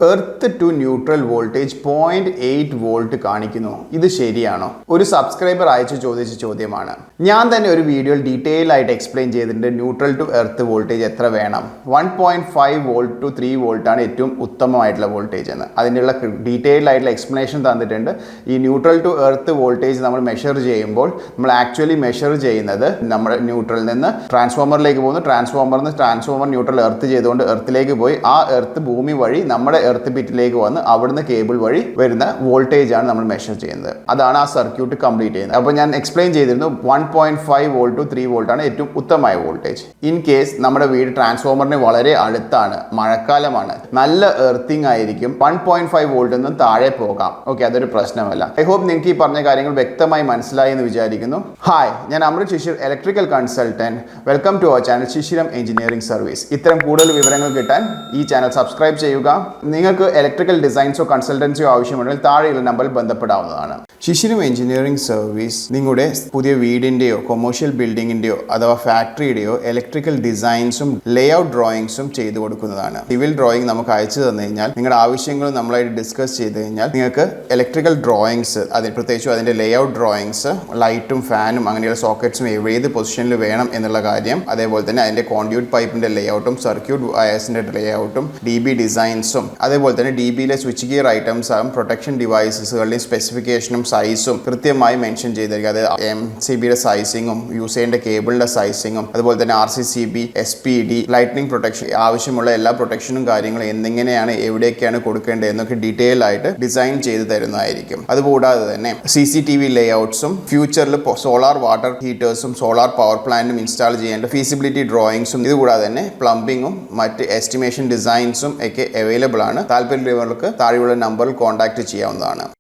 Earth to neutral voltage 0.8 volt കാണിക്കുന്നു. ഇത് ശരിയാണോ? ഒരു സബ്സ്ക്രൈബർ അയച്ചു ചോദിച്ച ചോദ്യമാണ്. ഞാൻ തന്നെ ഒരു വീഡിയോയിൽ ഡീറ്റെയിൽ ആയിട്ട് എക്സ്പ്ലെയിൻ ചെയ്തിട്ടുണ്ട് ന്യൂട്രൽ ടു എർത്ത് വോൾട്ടേജ് എത്ര വേണം. 1.5 വോൾട്ട് ടു 3 വോൾട്ട് ആണ് ഏറ്റവും ഉത്തമമായിട്ടുള്ള വോൾട്ടേജ് എന്ന്. അതിനുള്ള ഡീറ്റെയിൽ ആയിട്ടുള്ള എക്സ്പ്ലനേഷൻ തന്നിട്ടുണ്ട്. ഈ ന്യൂട്രൽ ടു എർത്ത് വോൾട്ടേജ് നമ്മൾ മെഷർ ചെയ്യുമ്പോൾ നമ്മൾ ആക്ച്വലി മെഷർ ചെയ്യുന്നത് നമ്മുടെ ന്യൂട്രലിൽ നിന്ന് ട്രാൻസ്ഫോമറിലേക്ക് പോകുന്നു. ട്രാൻസ്ഫോമർ ന്യൂട്രൽ എർത്ത് ചെയ്തുകൊണ്ട് എർത്തിലേക്ക് പോയി ആ എർത്ത് ഭൂമി വഴി നമ്മുടെ എർത്ത് ബിറ്റിലേക്ക് വന്ന് അവിടുന്ന് കേബിൾ വഴി വരുന്ന വോൾട്ടേജ് ആണ് നമ്മൾ മെഷർ ചെയ്യുന്നത്. അതാണ് ആ സർക്യൂട്ട് കംപ്ലീറ്റ് ചെയ്യുന്നത്. അപ്പോൾ ഞാൻ എക്സ്പ്ലെയിൻ ചെയ്തിരുന്നു 1.5 വോൾട്ട് ടു 3 വോൾട്ട് ആണ് ഏറ്റവും ഉത്തമമായ വോൾട്ടേജ്. ഇൻ കേസ് നമ്മുടെ വീട് ട്രാൻസ്ഫോമറിന് വളരെ അടുത്താണ്, മഴക്കാലമാണ്, നല്ല എർത്തിങ് ആയിരിക്കും, 1.5 വോൾട്ട് നിന്നും താഴെ പോകാം. ഓക്കെ, അതൊരു പ്രശ്നമല്ല. ഐ ഹോപ്പ് നിങ്ങൾക്ക് ഈ പറഞ്ഞ കാര്യങ്ങൾ വ്യക്തമായി മനസ്സിലായി എന്ന് വിചാരിക്കുന്നു. ഹായ്, ഞാൻ Shishir, electrical consultant. Welcome to our channel Shishiram engineering service. ഇത്തരം കൂടുതൽ വിവരങ്ങൾ കിട്ടാൻ ഈ ചാനൽ സബ്സ്ക്രൈബ് ചെയ്യുക. നിങ്ങൾക്ക് ഇലക്ട്രിക്കൽ ഡിസൈൻസോ കൺസൾട്ടൻസിയോ ആവശ്യമുണ്ടെങ്കിൽ താഴെയുള്ള നമ്പറിൽ ബന്ധപ്പെടാവുന്നതാണ്. ഷിഷിരം എഞ്ചിനീയറിംഗ് സർവീസ് നിങ്ങളുടെ പുതിയ വീടിൻ്റെയോ കൊമേഴ്ഷ്യൽ ബിൽഡിങ്ങിൻ്റെയോ അഥവാ ഫാക്ടറിയുടെയോ ഇലക്ട്രിക്കൽ ഡിസൈൻസും ലേഔട്ട് ഡ്രോയിങ്സും ചെയ്തു കൊടുക്കുന്നതാണ്. സിവിൽ ഡ്രോയിങ് നമുക്ക് അയച്ചു തന്നു കഴിഞ്ഞാൽ നിങ്ങളുടെ ആവശ്യങ്ങൾ നമ്മളായിട്ട് ഡിസ്കസ് ചെയ്ത് കഴിഞ്ഞാൽ നിങ്ങൾക്ക് ഇലക്ട്രിക്കൽ ഡ്രോയിങ്സ്, പ്രത്യേകിച്ചും അതിൻ്റെ ലേഔട്ട് ഡ്രോയിങ്സ്, ലൈറ്റും ഫാനും അങ്ങനെയുള്ള സോക്കറ്റ്സും ഏത് പൊസിഷനിൽ വേണം എന്നുള്ള കാര്യം, അതേപോലെ തന്നെ അതിൻ്റെ കോൺഡ്യൂട്ട് പൈപ്പിൻ്റെ ലേഔട്ടും സർക്യൂട്ട് വയർസിൻ്റെ ലേഔട്ടും DB ഡിസൈൻസും, അതേപോലെ തന്നെ DBയിലെ സ്വിച്ച് ഗിയർ ഐറ്റംസ് ആകും പ്രൊട്ടക്ഷൻ ഡിവൈസസുകളുടെയും സ്പെസിഫിക്കേഷനും സൈസും കൃത്യമായി മെൻഷൻ ചെയ്തിരിക്കുക. അത് MCBയുടെ സൈസിങ്ങും യൂസ് ചെയ്യേണ്ട കേബിളിൻ്റെ സൈസിങ്ങും അതുപോലെ തന്നെ RCCB, SPD, ലൈറ്റ്നിങ് പ്രൊട്ടക്ഷൻ, ആവശ്യമുള്ള എല്ലാ പ്രൊട്ടക്ഷനും കാര്യങ്ങളും എന്തെങ്ങനെയാണ് എവിടെയൊക്കെയാണ് കൊടുക്കേണ്ടത് എന്നൊക്കെ ഡീറ്റെയിൽ ആയിട്ട് ഡിസൈൻ ചെയ്ത് തരുന്നതായിരിക്കും. അതുകൂടാതെ തന്നെ CCTV ലേഔട്ട്സും ഫ്യൂച്ചറിൽ സോളാർ വാട്ടർ ഹീറ്റേഴ്സും സോളാർ പവർ പ്ലാന്റും ഇൻസ്റ്റാൾ ചെയ്യേണ്ട ഫീസിബിലിറ്റി ഡ്രോയിങ്സും, ഇതുകൂടാതെ തന്നെ പ്ലംബിങ്ങും മറ്റ് എസ്റ്റിമേഷൻ ഡിസൈൻസും ഒക്കെ അവൈലബിൾ ആണ്. താല്പര്യമുള്ളവർക്ക് താഴെയുള്ള നമ്പറിൽ കോൺടാക്ട് ചെയ്യാവുന്നതാണ്.